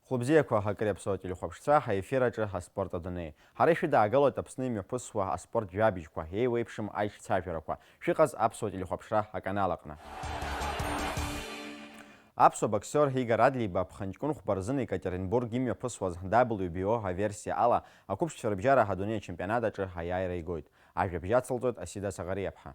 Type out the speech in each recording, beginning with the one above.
Хлыбзиақәа ҳакреиԥсоу ателехәаԥшцәа ҳаефираҿы аспорт адунеи. Ҳара ишәыдаагалоит Аԥсны имҩаԥысуа аспорт жәабжьқәа, еиуеиԥшым аишьцәажәарақәа. Шәыҟаз аԥсуа телехәаԥшра аканал аҟны. Аԥсуа боксер Игор Адлиба ԥхынҷкәын хәба рзын Екатеринбург имҩаԥысуаз WBO аверсиа ала ақәыԥшцәа рыбжьара адунеи ачемпионат аҿы аиааира игоит. Ажәабжьы ацылҵоит Асида Саӷариаԥҳа.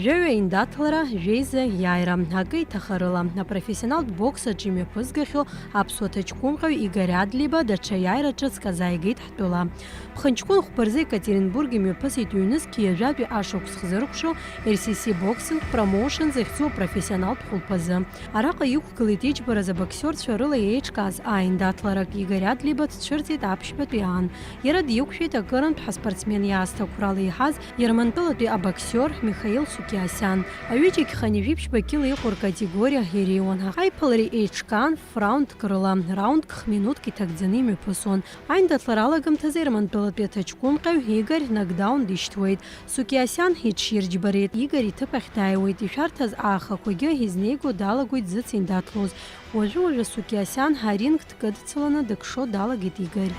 Жәаҩа индаҭлара, жәеиза иааира, акы иҭахарыла, апрофессионалтә бокс аҿы имҩаԥызгахьоу аԥсуа ҭаҷкәымҟаҩ Игор Адлиба даҽа иааира ҿыцк азааигеит ҳтәыла. Ԥхынҷкәын хәба рзы Екатеринбург имҩаԥысит ҩнызқьи ажәатәи ашықәс хзыркәшо RCC Boxing Promotion захьӡу апрофессионалтә хәылԥазы. Араҟа иқәгылеит иџьбараз абоксерцәа рыла еиҿкааз ааиндаҭларак. Игор Адлиба дцәырҵит аԥшьбатәи аан. Иара диқәшәеит акырынтә ҳаспортсмен иаасҭақәрала иҳаз Иармантәылатәи абоксер Михаил Сукиасиан. Аҩыџьагь ханҩажәиԥшьба кило иҟоу ркатегориа иреиуан. Аиԥылареи еиҿкаан фраундк рыла. Раундк минуҭк иҭагӡаны имҩаԥысуан. Аиндаҭлара алагамҭазы Иармантәылатәи аҭаҷкәымҟаҩ Игор нокдаун дишьҭуеит. Сукиасиан иҽирџьбареит. Игор иҭыԥ ахь дааиуеит. Ишәарҭаз аахақәагьы изнеиго далагоит зыц индаҭлоз. Уажәы-уажәы Сукиасиан аринг дкыдцаланы дыкшо далагеит Игор.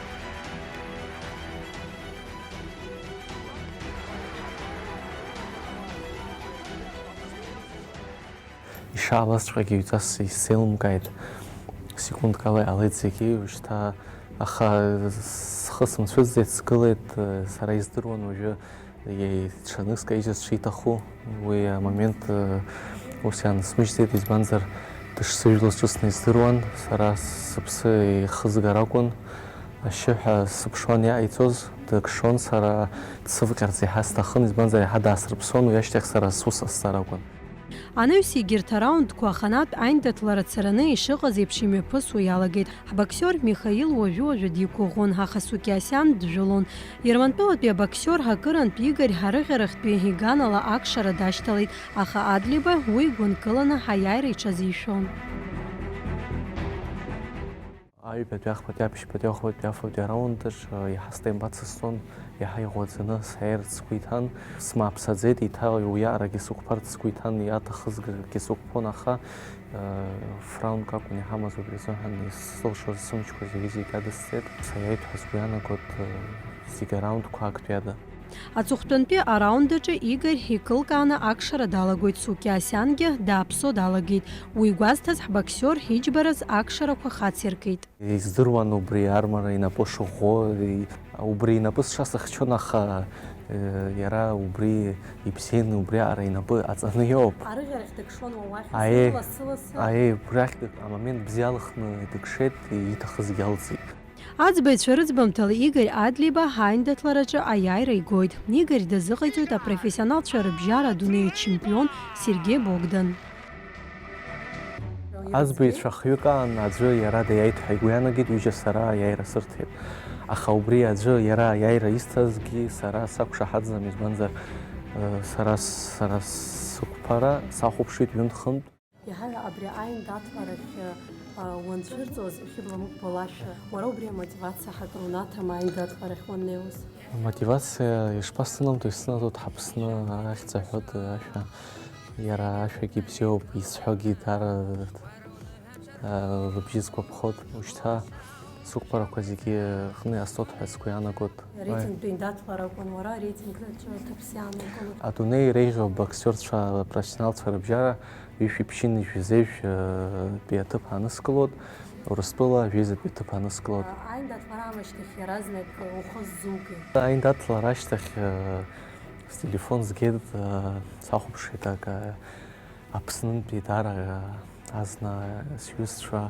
ишаалазҵәҟьагьы ҩҵас исеилымкааит секундкала иҟалеит зегьы уажәшьҭа аха схы сымцәыӡӡеит сгылеит сара издыруан уажәы ҽаныз каижьыз шиҭаху уи амомент ус иаансмыжьӡеит избанзар дышсыжәлоз ҿыцны издыруан сара сыԥсы ихызгар акәын ашьшьыҳәа сыԥшуан иааиҵоз дыкшон сара дсывҟьарц иаҳа сҭахын избанзар иаҳа даасрыԥсон уи ашьҭахь сара сус ҟасҵар акәын. Анаҩс егьырҭ араундқәа аханатә аиндаҭлара цараны ишыҟаз еиԥш имҩаԥысуа иалагеит. Ҳбоксер Михаил уажәы-уажәы диқәыӷәӷәон, аха Сукиасиан джәылон. Иармантәылатәи абоксер акырынтә Игор арыӷьарахьтәи иганала акшара дашьҭалеит, аха Адлиба уи гәынкыланы аиааира иҽазишәон. Аҩбатәи ахԥатәи аԥшьбатәи ахәбатәи афатәи араундаҿ иаҳа сҭаимпацысҵон, иаҳа иӷәӷәаӡаны сааирц сгәы иҭан, смааԥсаӡеит, еиҭа уиаарагьы сықәԥарц сгәы иҭан, иаҭахызгагьы сықәԥон, аха фраундк акәын иҳамаз убри азыҳәан исылшоз сымчқәа зегьы адысцеит. Саиааит ҳәа сгәы иаанагот зегьы араундқәа актәиада. Аҵыхәтәантәи араунд аҿы Игор икылкааны акшара далагоит. Сукиасиангьы дааԥсо далагеит. Уи игәазҭаз ҳбоксер иџьбараз акшарақәа хациркит. Издыруан убри армара инапы шыӷәӷәо, убри инапы сшасыхьчон, аха иара убри ибзиан убриаҟара инапы аҵаны иоуп. Арыӷьарахь дыкшон уахь лассы-лассы. Убрахь амомент бзиа алхны дыкшеит, ииҭахызгьы алҵит. Аӡбаҩцәа рыӡбамҭала Игор Адлиба аиндаҭлараҿы аиааира игоит. Игор дазыҟаиҵоит апрофессионалцәа рыбжьара адунеи ачемпион Сергей Богдан. Аӡбаҩцәа хҩыкаан аӡәы иара даиааит ҳәа игәы иаанагеит, ҩыџьа сара аиааира сырҭеит. Аха убри аӡәы иара аиааира исҭазгьы сара сақәшаҳаҭӡам, избанзар сара сықәԥара сахәаԥшит ҩынтә-хынтә. Иаҳа абри аиндаҭларахь уанцәырҵуаз Хьыбла Мықәбалашәа, уара убри амотивациа ҳакыр унаҭама аиндаҭларахь уаннеиуаз? Амотивациа ишԥасҭанамҭои, иснаҭоит Ҳаԥсны ахьӡ аҳәоит ашәа. Иара ашәагьы бзиоуп, изҳәогьы даара лыбжьы згәаԥхоит. Уажәшьҭа сықәԥарақәа зегьы рҟны иаасҭоит ҳәа сгәы иаанагоит. Арейтингтәи аиндаҭлара акәын, уара арейтинграҿы ҭыԥс иаанагон. Адунеи иреиӷьу абоксерцәа апрофессионалцәа рыбжьара ҩышәиԥшьыни жәазеижәтәи аҭыԥ аныскылоит, Урыстәыла жәеизатәи аҭыԥ аныскылоит. Аиндаҭлара амышьҭахь иаразнак ухы ззугеит? Аиндаҭлара ашьҭахь стелефон згеит, сахәаԥшит Аԥснынтәи даара азна сҩызцәа,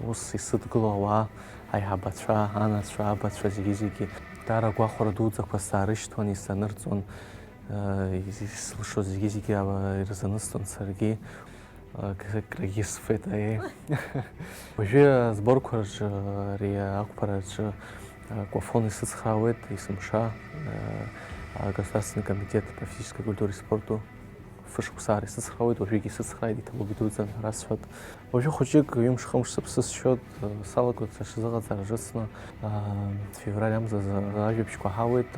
ус исыдгыло ауаа, аиҳабацәа, анацәа, абацәа зегьы даара агәахәара дуӡақәа саарышьҭуан, исанырҵон, ислышоз зегьы ирзанысҵон саргьы. Крагьы сфеит. Уажәы азборқәараҿы, ари ақәԥараҿы кәафон исыцхраауеит, есымша Государственный комитет по физической культуре и спорту фышықәсаара исыцхраауеит, уажәыгь исыцхрааит, иҭабуп идуӡӡан расҳәоит. Уажәы хәыҷык ҩымш-хымш сыԥсы салагоит сышзыҟаҵара ҿыцны февраль амзазы ажәабжьқәа ҳауеит,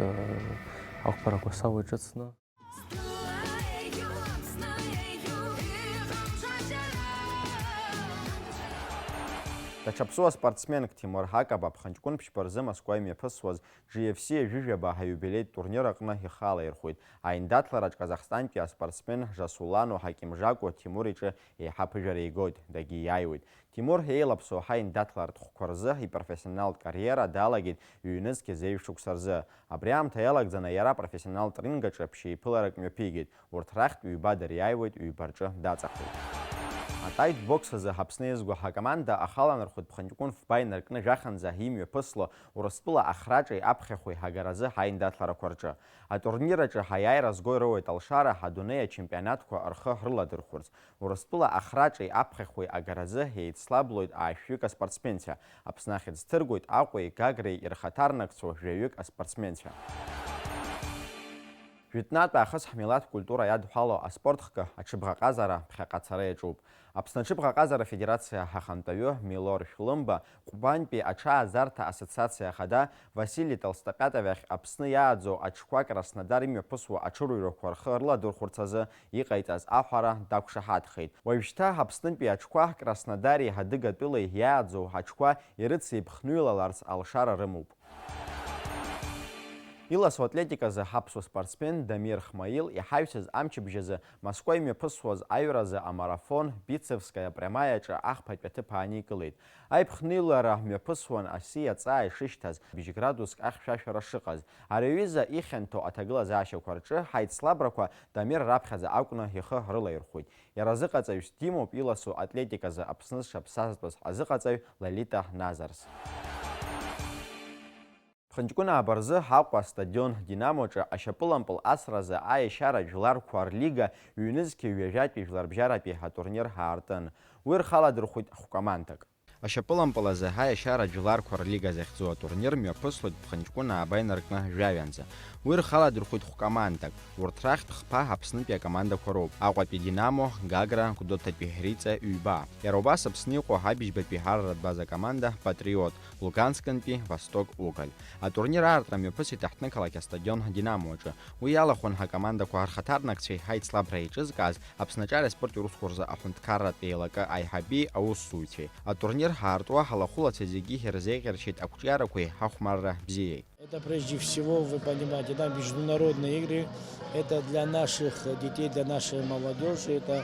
ақәԥарақәа сауеит ҿыцны. Даҽаԥсуа спортсменк Тимур Ҳакаба Ԥхынҷкәын ԥшьба рзы Москва имҩаԥысуаз GFC ажәыжәаба аиубилеитә турнир аҟны ихалаирхәит. Аиндаҭлараҿ Казахстантәи аспортсмен Жасулану Ҳакимжакәа Тимур иҿы еиҳа ԥыжәара игоит, дагьиааиуеит. Тимур еилаԥсоу ҳаиндаҭларатә хәқәа рзы ипрофессионалтә кариера далагеит ҩ-нызқьи зеиҩшықәса рзы. Абри аамҭа иалагӡаны иара профессионалтә рингаҿы ԥшьеиԥыларак мҩаԥигеит. Урҭ рахьтә ҩба дыриааиуеит, ҩба рҿы даҵахоит. Атаит бокс азы Ҳаԥсны иазго ҳакоманда ахаланархәит Ԥхынҷкәын фба инаркны жәаханӡа имҩаԥысло Урыстәыла ахраҿеи аԥхьахәеи ҳагаразы ҳаиндаҭларақәа рҿы. Атурнир аҿы ҳаиааира зго ироуеит Алшара ҳадунеи ачемпионатқәа рхы ҳрыладырхәырц. Урыстәыла ахраҿеи аԥхьахәеи агаразы еицлаблоит аашәҩык аспортсменцәа. Аԥсны ахьӡ ҭыргоит Аҟәеи Гагреи ирхаҭарнакцәо жәаҩык аспортсменцәа. Жәытәнатәи аахыс ҳмилаҭтә культура иадҳәало аспортхкы аҽыбӷаҟазара ԥхьаҟацара иаҿуп. Аԥсны аҽыбӷаҟазара федерациа ҳахантәаҩы Милор Шәлымба, Ҟәбантәи аҽаазарҭа ассоциациа ахада Васили Толстопиатов Аԥсны иааӡоу аҽқәа Краснодар имҩаԥысуа аҽырҩрақәа рхы рыладырхәырц азы иҟаиҵаз аҳәара дақәшаҳаҭхеит. Уажәшьҭа Аԥснытәи аҽқәа Краснодари Ҳадыгатәылеи иааӡоу аҽқәа ирыцеиԥхныҩлаларц алшара рымоуп. Иласу атлетиказы ҳаԥсуа спортсмен Дамир Хмаил иҳаҩсыз амчыбжьазы Москва имҩаԥысуаз аҩразы амарафон бицепская прямая аҿы ахԥатәи аҭыԥ ааникылеит. Аиԥхныҩлара мҩаԥысуан аси аҵаа ишышьҭаз бжь-градуск ахьшәашәара шыҟаз. Ари аҩыза ихьанҭоу аҭагылазаашьақәа рҿы ҳаицлабрақәа Дамир раԥхьаӡа акәны ихы рылаирхәит. Иара азыҟаҵаҩс димоуп иласу атлетиказы Аԥсны зҽаԥсазтәыз азыҟаҵаҩ Лолита Назарс. Ԥхынҷкәын аабарзы Ҳаҟәа астадион Динаmoҿы ашьапылампыл асразы аешьара жәларқәа рлига ҩ-нызқьи ҩажәатәи жәларбжьаратәи ҳатурнир ҳаартын. Уи рхаладырхәит хәкомандак. Ашьапылампыл азы ҳаешьара жәларқәа рлига захьӡу атурнир мҩаԥыслоит Ԥхынҷкәын ааба инаркны жәаҩанӡа. Уи рхаладырхәит хәкомандак. Урҭ рахьтә хԥа Аԥснытәи акомандақәа роуп. Аҟәатәи Динамо, Гагра, Гәдоуҭатәи Риҵа, ҩба. Иара убас Аԥсны иҟоу ҳабжьбатәи ҳарратә база команда Патриот, Луганскантәи Восток Уголь. Атурнир аартра мҩаԥысит аҳҭнықалақь астадион Динаmoаҿы. Уи иалахәын ҳакомандақәа рхаҭарнакцәеи ҳаицлабра еиҿызкааз Аԥснаҿар аспорт иусқәа рзы ахәынҭқарратә еилакы аиҳаби аусзуҩцәеи. Атурнир ҳаартуа ҳалахәылацәа зегьы ирзеиӷьаршьеит ақәҿиарақәеи ҳахәмарра бзиеи. Это прежде всего, вы понимаете, да, международные игры, это для наших детей, для нашей молодежи, это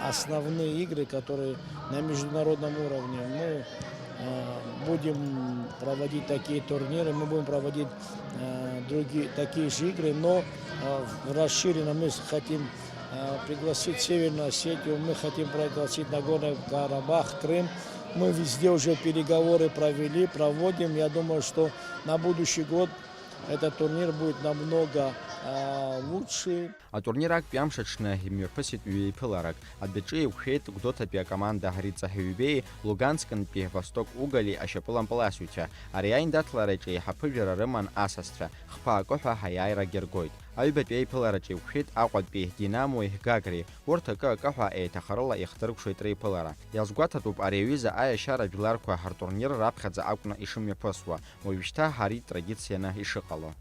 основные игры, которые на международном уровне. Мы будем проводить такие турниры, мы будем проводить другие такие же игры, но расширенно мы хотим пригласить Северную Осетию, мы хотим пригласить Нагорный Карабах, Крым. Мы везде уже переговоры провели, проводим. Я думаю, что на будущий год этот турнир будет намного лучше. Атурнир актәи амшаҽны имҩаԥысит ҩеиԥыларак. Адәаҿы иқәшәеит Гәдоуҭатәи акоманда Риҵа ҳҩбеи, Луганскантәи Восток Уголи ашьапылампыл асыҩцәа. Ари аиндаҭлараҿы еиҳа ԥыжәара рыман асасцәа. Хԥа акыҳәа ҳаиааирагьы ргоит. Аҩбатәи аиԥылараҿы иқәшәеит Аҟәатәи Динамои Гагреи. Урҭ акы-акыҳәа еиҭахарыла ихҭыркәшоит реиԥылара. Иазгәаҭатәуп ари аҩыза аешьара жәларқәа ҳартурнир раԥхьаӡа акәны ишымҩаԥысуа. Уажәшьҭа ари традицианы ишыҟало.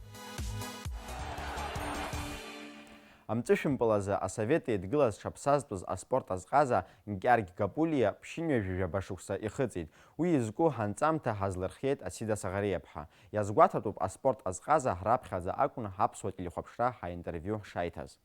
Амҵәышәымпыл азы асовет еидгылаз зҽаԥсазтәыз аспорт азҟаза Гьаргь Гапулиа ԥшьынҩажәижәаба шықәса ихыҵит. Уи изку ҳанҵамҭа ҳазлырхиеит Асида Саӷариаԥҳа. Иазгәаҭатәуп аспорт азҟаза раԥхьаӡа акәны ҳаԥсуа телехәаԥшра ҳаинтервиу шаиҭаз.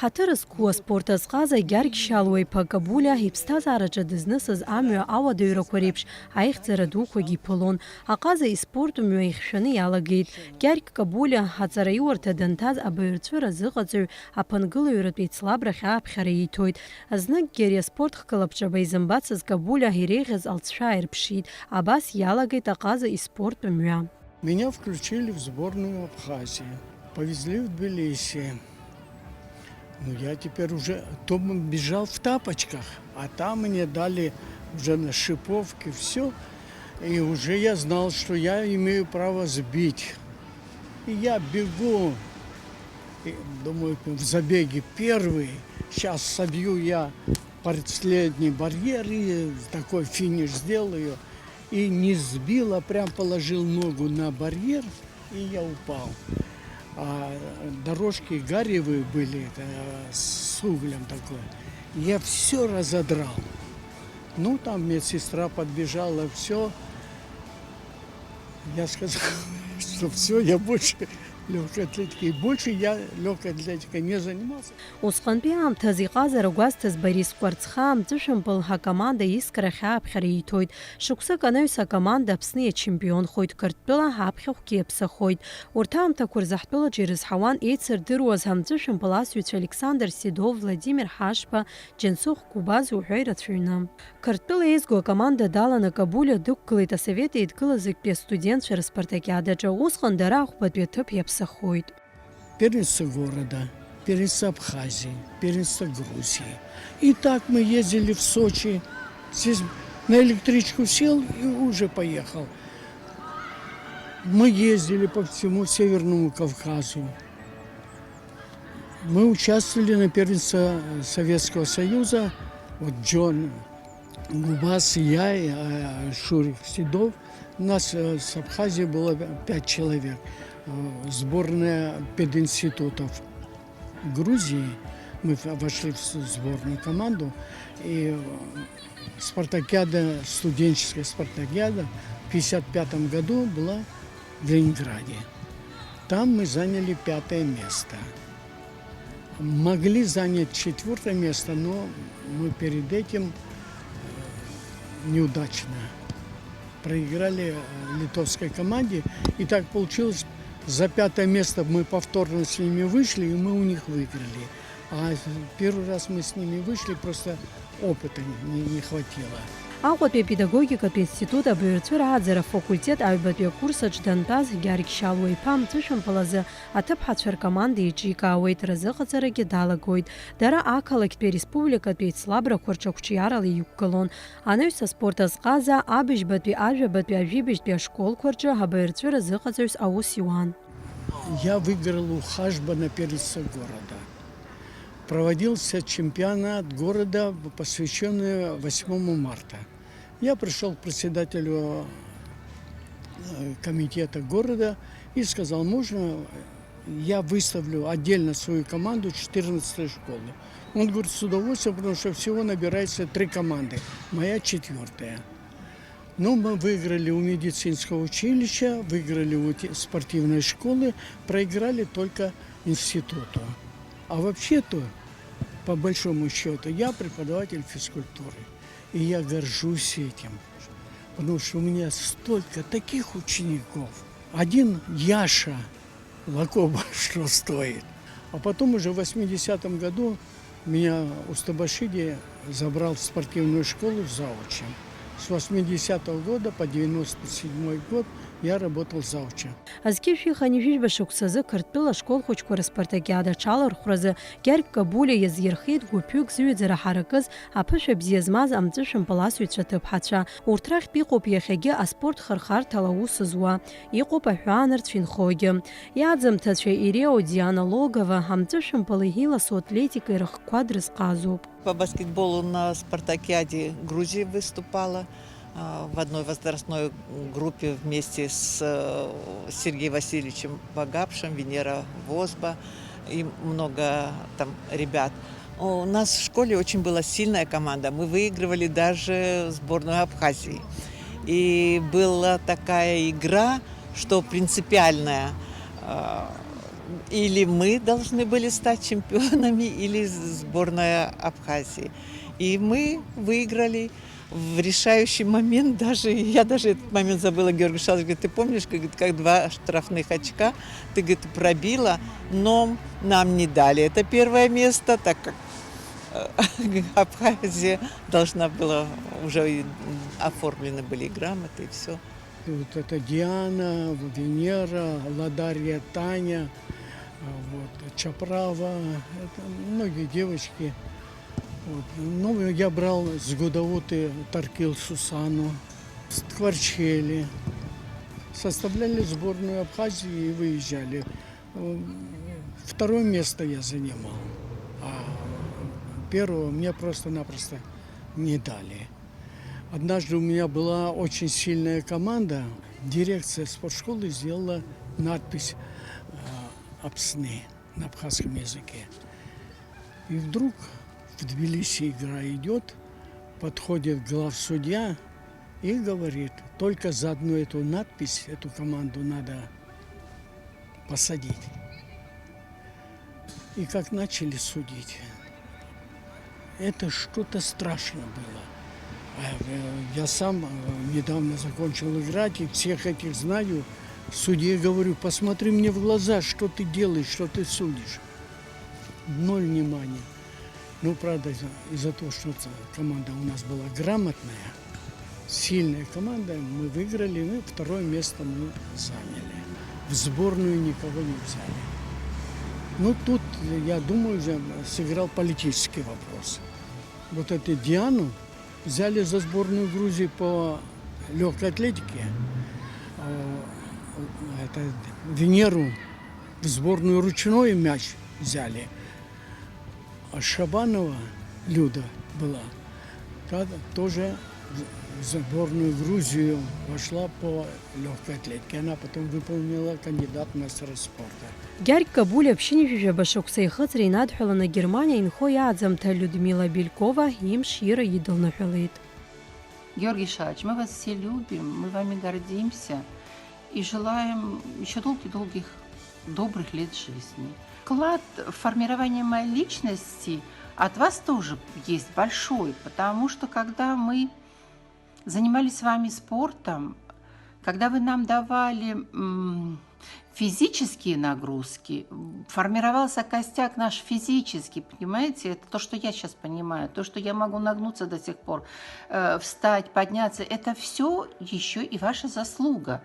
Ҳаҭыр зқәу аспорт азҟаза Гьаргь Шьалуа-иԥа Гапулиа иԥсҭазаараҿы дызнысыз амҩа ауадаҩрақәа реиԥш аихьӡара дуқәагьы иԥылон. Аҟаза испорт мҩа ихшәаны иалагеит. Гьаргь Гапулиа аҵараиурҭа данҭаз абаҩрцәыра зыҟаҵаҩ аԥынгылаҩратә еицлабрахь ааԥхьара ииҭоит. Зныкгьы ари аспорт хкалаԥҽыба изымбацыз Гапулиа иреиӷьыз алҵшәа ааирԥшит. Абас иалагеит аҟаза испорттә мҩа. Меня включили в сборную Абхазии. Повезли в Тбилиси. Ну, я теперь уже бежал в тапочках, а там мне дали уже на шиповке все. И уже я знал, что я имею право сбить. И я бегу И думаю, в забеге первый. Сейчас собью я последний барьер и такой финиш сделаю. И не сбил, а прям положил ногу на барьер, и я упал. А дорожки гаревые были, с углем такой. Я все разодрал. Ну, там медсестра подбежала, все. Я сказал, что все, я больше легкой атлетикой. Больше я легкой атлетикой не занимался. Усҟантәи аамҭаз иҟазара гәазҭаз Борис Кәарцха амҵәышәымпыл ҳакоманда искрахь аԥхьара иҭоит. Шықәсык анаҩс акоманда Аԥсны иачемпионхоит, Қырҭтәыла аԥхьахәгьы иаԥсахоит. Урҭ аамҭақәа рзы ҳтәылаҿы ирызҳауан еицырдыруаз ҳамҵәышәымпыл асҩцәа Александр Седов, Владимир Ҳашба, Џьансыхә Кубаз уҳәа ирацәаҩны. Қырҭтәыла еизго акоманда даланы Кабулиа дықәгылеит Асовет Еидгылаз актәи астудентцәа рыспартакиадаҿы. Усҟан дара аӷбатәи аҭыԥ иаԥсахоит. Первенство города, первенство Абхазии, первенство Грузии. И так мы ездили в Сочи. Здесь на электричку сел и уже поехал. Мы ездили по всему Северному Кавказу. Мы участвовали на первенстве Советского Союза. Вот Джон Губас, я и Шурик Седов. У нас с Абхазии было 5 человек. Сборная пединститутов Грузии. Мы вошли в сборную команду. И спартакиада, студенческая спартакиада в 1955 году была в Ленинграде. Там мы заняли 5-е место. Могли занять 4-е место, но мы перед этим неудачно проиграли литовской команде. И так получилось, за 5-е место мы повторно с ними вышли, и мы у них выиграли. А первый раз мы с ними вышли, просто опыта не хватило. Аҟәатәи апедагогикатә институт абаҩрацәыра аӡара факультет аҩбатәи акурсаҿ дантәаз Гьаргь Шьалуа-иԥа амҵәышәымпыл азы аҭыԥҳацәа ркоманда еиҿикаауеит, разыҟаҵарагьы далагоит. Дара ақалақьтәи республикатәи еицлабрақәа рҿы иқәгылон. Анаҩс аспорт азҟаза абыжьбатәи, ажәабатәи, ажәибыжьтәи ашколқәа рҿы абаҩрацәыра зыҟаҵаҩс аус иуан. Я выиграл у Хашба на первенство города. Проводился чемпионат города, посвященный 8 марта. Я пришел к председателю комитета города и сказал, можно я выставлю отдельно свою команду 14-й школы. Он говорит, с удовольствием, потому что всего набирается 3 команды. Моя 4-я. Но мы выиграли у медицинского училища, выиграли у спортивной школы, проиграли только институту. А вообще-то, по большому счету, я преподаватель физкультуры. И я горжусь этим. Потому что у меня столько таких учеников. Один Яша Лакоба что стоит. А потом уже в 80-м году меня Устабашиди забрал в спортивную школу в заучем. С 80-го года по 97-й год я работал заучем. Азкьышәи ханижәижәба шықәсазы Қырҭтәыла ашколхәыҷқәа рыспартакиада аҽалархәразы Гьаргь Кабулиа иазирхеит гәыԥҩык зыҩаӡара ҳаракыз аԥышәа бзиа змаз амҵәышәымпыл асҩцәа ҭыԥҳацәа. Урҭ рахьтә иҟоуп иахьагьы аспорт хырхарҭала аус зуа. Иҟоуп аҳәаанырцә инхогьы. Иаӡымҭацәа Ирео, Диана Логова амҵәышәымпыли Иласу атлетикеи рыхқәа дрызҟазоуп. По баскетболу на спартакиаде Грузии выступала в одной возрастной группе вместе с Сергеем Васильевичем Багапшем, Венера Возба и много там ребят. У нас в школе очень была сильная команда. Мы выигрывали даже сборную Абхазии. И была такая игра, что принципиальная. Или мы должны были стать чемпионами, или сборная Абхазии. И мы выиграли в решающий момент. Я даже этот момент забыла. Георгий Шалович говорит, ты помнишь, как 2 штрафных очка ты, говорит, пробила, но нам не дали это 1-е место, так как Абхазия должна была, уже оформлены были грамоты и все. Вот это Диана, Венера, Ладарья, Таня, вот, Чаправа, это многие девочки. Вот. Ну, я брал с Гудауты Таркил Сусану, с Ткварчели. Составляли сборную Абхазии и выезжали. второе место я занимал, а первого мне просто-напросто не дали. Однажды у меня была очень сильная команда. Дирекция спортшколы сделала надпись «Апсны» на абхазском языке. И вдруг в Тбилиси игра идет, подходит главсудья и говорит, только за одну эту надпись, эту команду надо посадить. И как начали судить, это что-то страшное было. Я сам недавно закончил играть, и всех этих знаю. Судье говорю, посмотри мне в глаза, что ты делаешь, что ты судишь. Ноль внимания. Ну, правда, из-за того, что команда у нас была грамотная, сильная команда, мы выиграли, ну, второе место мы заняли. В сборную никого не взяли. Ну, тут, я думаю, сыграл политический вопрос. Вот эту Диану взяли за сборную Грузии по легкой атлетике, это Венеру в сборную ручной мяч взяли, а Шабанова Люда была, та тоже в сборную Грузию вошла по легкой атлетике. Она потом выполнила кандидат в мастера спорта. Гярк Кабуль общине башоксей хыц Рейнад Хулана Германия инхо ядзамта Людмила Белькова им Шира Идолна Хулит. Георгий Шач, мы вас все любим, мы вами гордимся и желаем еще долгих добрых лет жизни. Вклад в формирование моей личности от вас тоже есть большой, потому что когда мы занимались с вами спортом, когда вы нам давали физические нагрузки, формировался костяк наш физический, понимаете? Это то, что я сейчас понимаю, то, что я могу нагнуться до сих пор, встать, подняться, это все еще и ваша заслуга.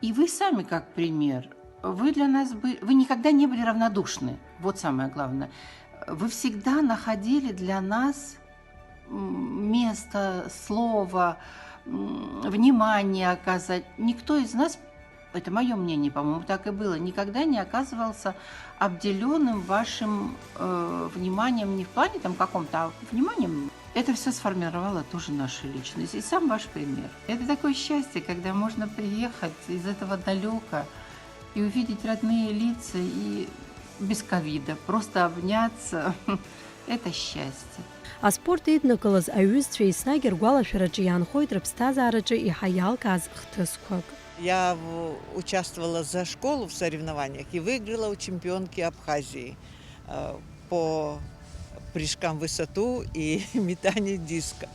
И вы сами как пример, вы для нас вы никогда не были равнодушны, вот самое главное. Вы всегда находили для нас место, слово, внимание оказать. Никто из нас, это мое мнение, по-моему, так и было, никогда не оказывался обделенным вашим вниманием, не в плане там каком-то, а вниманием. Это все сформировало тоже нашу личность. И сам ваш пример. Это такое счастье, когда можно приехать из этого далека и увидеть родные лица и без ковида, просто обняться. Это счастье. А спорт иднакалаз аюзтвей снагер гуалашвираджи янхойт рабстазараджи и хаялка аз хтыскок. Я участвовала за школу в соревнованиях и выиграла у чемпионки Абхазии по прыжкам в высоту и метанию диска.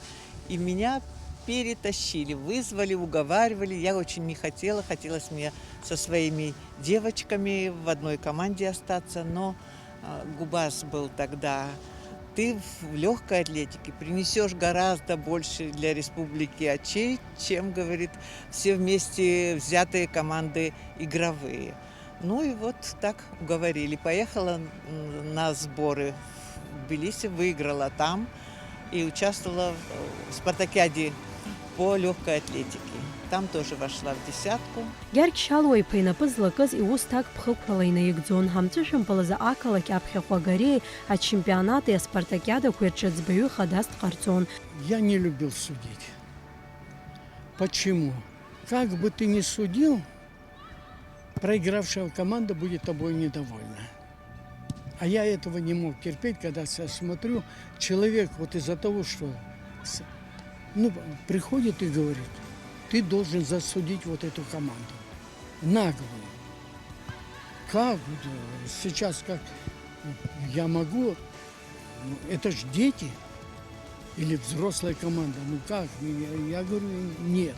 И меня перетащили, вызвали, уговаривали. Я очень не хотела, хотелось мне со своими девочками в одной команде остаться, но Губас был тогда. Ты в легкой атлетике принесешь гораздо больше для республики очей, чем, говорит, все вместе взятые команды игровые. Ну и вот так уговорили. Поехала на сборы в Тбилиси, выиграла там и участвовала в спартакиаде по легкой атлетике. Там тоже вошла в десятку. Гярк шалуай пейнапыз лакыз и устак пхылквалайна игдзон хамцышым палаза акалак апхехвагарей от чемпионата и спартакиада куерчецбою хадаст харцон. Я не любил судить. Почему? Как бы ты ни судил, проигравшая команда будет тобой недовольна. А я этого не мог терпеть, когда я смотрю, человек вот из-за того, что приходит и говорит, ты должен засудить вот эту команду. Наглую. Как? Сейчас как? Я могу? Это ж дети. Или взрослая команда. Ну как? Я говорю, нет.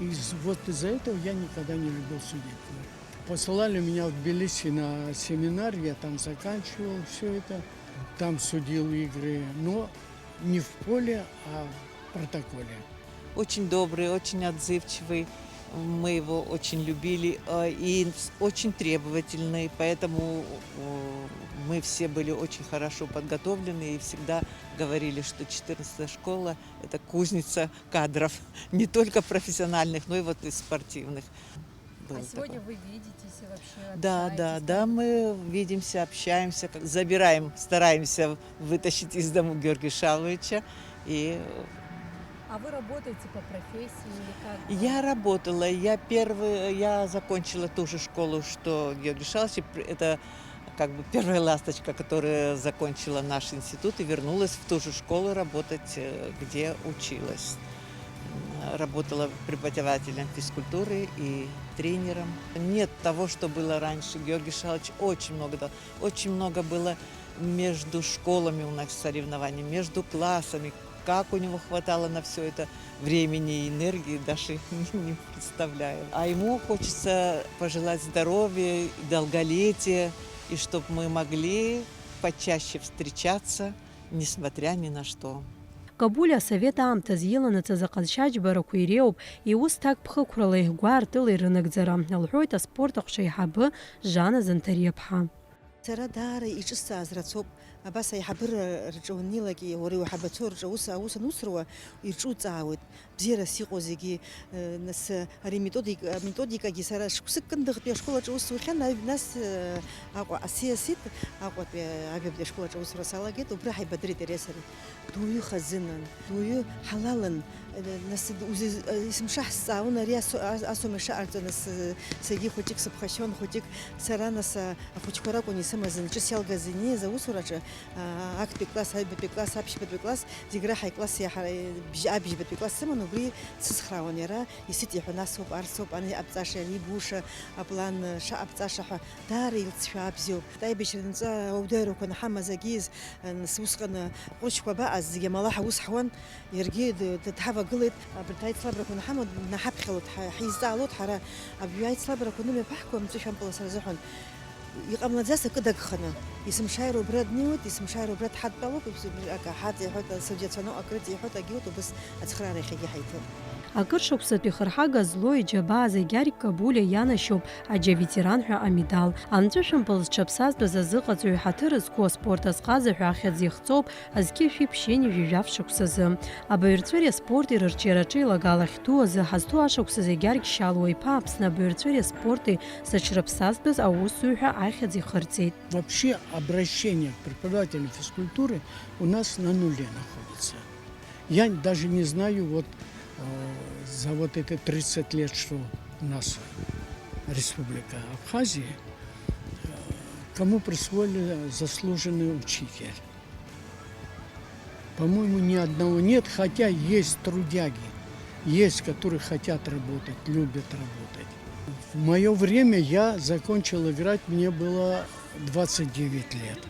И вот из-за этого я никогда не любил судить. Посылали меня в Тбилиси на семинар, я там заканчивал все это. Там судил игры, но не в поле, а в протоколе. Очень добрый, очень отзывчивый. Мы его очень любили и очень требовательный, поэтому мы все были очень хорошо подготовлены и всегда говорили, что 14-я школа – это кузница кадров, не только профессиональных, но и вот и спортивных. было А сегодня такое. вы видитесь и вообще Да, да, общаетесь? да, мы видимся, общаемся, забираем, стараемся вытащить из дому Георгия Шаловича. И А вы работаете по профессии или как? я работала, я закончила ту же школу, что Георгий Шалович. Это как бы первая ласточка, которая закончила наш институт и вернулась в ту же школу работать, где училась. Работала преподавателем физкультуры и тренером. Нет того, что было раньше. Георгий Шалович очень много дал. Очень много было между школами у нас соревнований, между классами. Как у него хватало на все это времени и энергии, даже не представляю. А ему хочется пожелать здоровья, долголетия, и чтобы мы могли почаще встречаться, несмотря ни на что. Кабуля совета амта зиланаца заҟазшьаџь барақәа иреиуоуп иусҭак ԥхықәрала иҳгәы аартыла ирынагӡара, лҳәоит аспорт ахәшаиҳабы Жана Занҭариаԥҳа. Сара даара иҿысҵааз рацәоуп. Абас аиҳабыра рҿы унеилакь, уара иуҳабацәоу рҿы аус анусуруа ирҿуҵаауеит. Бзиарас иҟоу зегьы, нас ари методикагьы сара шықәсык кындыӷтәи ашколаҿы аус сухьан, нас Аҟәа асиасит, Аҟәатәи ажәабжь ашколаҿы аусура салагеит, убри ҳаибадырит иареи сареи. Дуаҩы хазынан, дуаҩы ҳалалын, нас исымшаҳзҵаауан ари асума ишаҟарҵо, нас саргьы хәыҷык сыԥхашьон, хәыҷык сара нас ахәыҷқәа ракәын исымаз ҿыц иалгаз инеиз аусураҿы актәи класс, аҩбатәи класс, аԥшьбатәи класс, зегь раҳа икласс абжьбатәи класс сыман, убри дсыцхраауан иара, исыҵиҳәон асоуп, арсоуп, ани аԥҵаша, ари буша, аплан шаҟаԥҵаша ҳәа, даара илҵшәа бзиоуп. Аибашьра нҵәа аудаҩрақәа наҳамаз агьиз, нас усҟан ҟәышқәа баҟаз зегьы амалаҳ аус ҳуан, иаргьы дҳавагылеит, абарҭ аицлабрақәа наҳамоу наҳаԥхьалоит, ҳизҵаалоит ҳара абри аицлабрақәа нымҩаԥаҳкуа мҵәышәампыла сара сзыҳәан. Иҟамлаӡаз акы дагханы, исымшааироу убра днеиуеит, исымшааироу убра дҳадтәалоуп, акы ҳаҵ иҳәоит, асаудиацәа акрыҵ иҳәоит, агьиуеит, убас ацхраара иахьагьы ҳаиҭоуп. Акыр шықәсатәи хырҳага злоу иџьабаа Гьарик Кабулиа ианашьоуп аџьаветеран ҳәа амедал. Амҵәышәымпыл зҽаԥсазтәыз азыҟаҵаҩ ҳаҭыр зқәу аспорт азҟаза ҳәа ахьӡ ихҵоуп азқьышәи ԥшьени жәижәаф шықәсазы. Абаҩрҵәыреи аспорти рырҿиараҿы еилагалахьтәу азы ҳазҭоу ашықәсазы Гьарик Шьалуа-иԥа Аԥсны абаҩрҵәыреи аспорти зыҽрыԥсазтәыз аусзуҩ ҳәа ахьӡ ихырҵеит. Вообще обращение к преподавателям физкультуры у нас на нуле находится. Я даже не знаю, за эти 30 лет, что у нас Республика Абхазия, кому присвоили заслуженный учитель. По-моему, ни одного нет, хотя есть трудяги, есть, которые хотят работать, любят работать. В мое время я закончил играть, мне было 29 лет.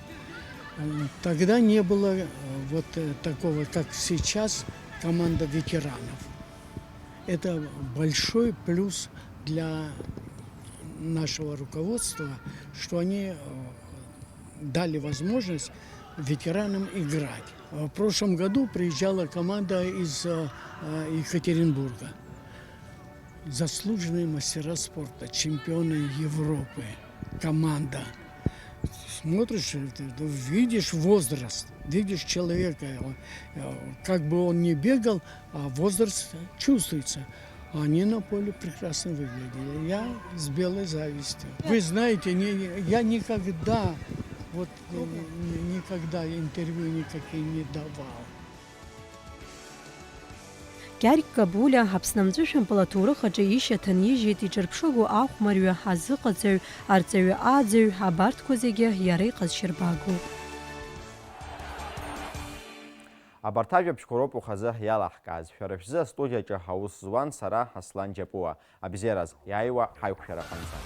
Тогда не было такого, как сейчас, команда ветеранов. Это большой плюс для нашего руководства, что они дали возможность ветеранам играть. В прошлом году приезжала команда из Екатеринбурга. Заслуженные мастера спорта, чемпионы Европы, команда. Смотришь, видишь возраст, видишь человека, как бы он ни бегал, а возраст чувствуется. Они на поле прекрасно выглядели. Я с белой завистью. Вы знаете, я никогда интервью никакие не давал. Гьарик Кабулиа Аԥсны амҵәышәымпыл аҭоурых аҿы ишьаҭан ижьит иҿырԥшыгоу ахәмарҩы, азыҟаҵаҩ, арҵаҩы, ааӡаҩ, абарҭқәа зегьы иара иҟазшьырбагоуп. Абарҭ ажәабжьқәа роуп ухазы иалаҳкааз. Шәара шәзы астудиаҿы ҳаус зуан сара Аслан Џьапуа. Абзиараз, иааиуа ҳаиқәшәара аҟынӡа.